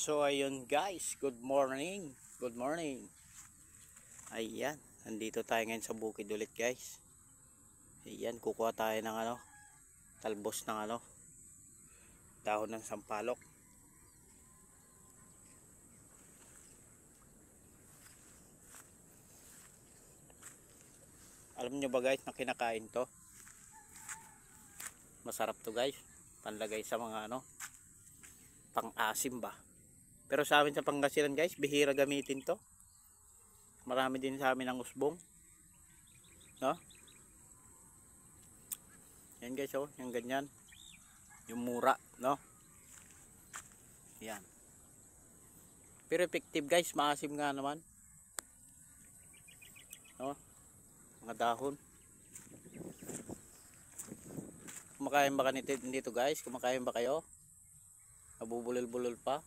So ayun guys, good morning. Good morning. Ayan, nandito tayo ngayon sa bukid ulit guys. Ayan, kukuha tayo ng talbos ng dahon ng sampalok. Alam nyo ba guys na kinakain to? Masarap to guys. Panlagay sa mga pang-asim ba. Pero sa amin sa Pangasinan guys, bihira gamitin to. Marami din sa amin ang usbong. No? Yan guys oh, yung ganyan. Yung mura, no? Yan. Pero effective guys, maasim nga naman. No? Mga dahon. Kumakain ba nito guys? Kumakain ba kayo? Nabubulol-bulol pa.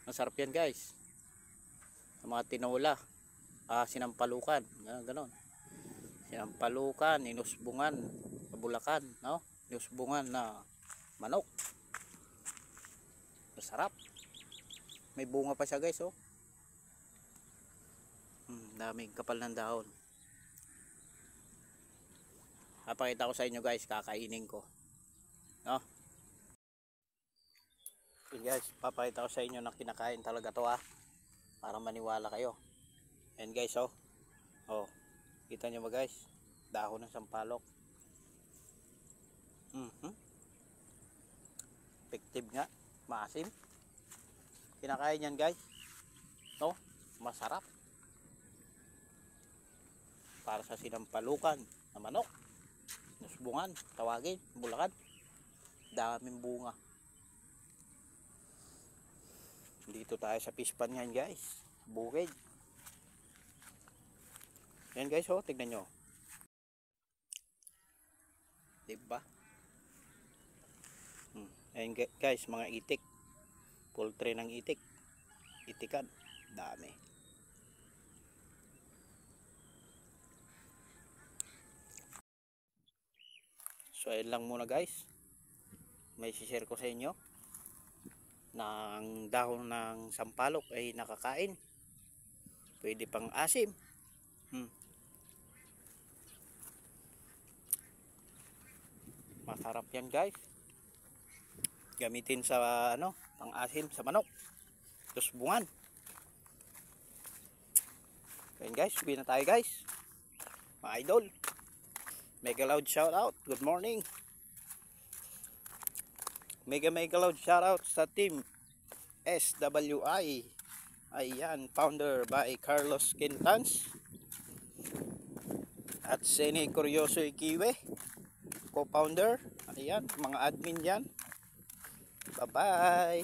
Masarap yan guys. Sa mga tinola, sinampalukan, ganon. Sinampalukan, inusbungan, kabulakan, no? Inusbungan na manok. Masarap. May bunga pa siya guys, oh. Daming kapal ng dahon. Papakita ko sa inyo guys, kakainin ko. No? So guys, papakita ko sa inyo na kinakain talaga to para maniwala kayo. And guys oh. Oh, kita nyo ba guys? Dahon ng sampalok. Effective nga, maasim. Kinakain yan guys. No? Masarap. Para sa sinampalukan na manok. Nusbungan, tawagin, bulakan. Daming bunga. Dito tayo sa pispan yan guys, bukid. Yan guys oh, tignan nyo. Diba? Ayan guys, mga itik. Poultry ng itik. Itikan, dami. So ayun lang muna guys. May share ko sa inyo na ang dahon ng sampalok ay nakakain. Pwede pang asim. Masarap yan guys. Gamitin sa pang asim sa manok. Tusbungan. Ayun guys, sabihin na tayo guys. Mga idol. Mega loud shout out. Good morning. Mega loud shout out sa team SWI. Ayan, founder by Carlos Quintans at Sene Curioso Ikiwe, co-founder. Ayan, mga admin yan. Bye bye.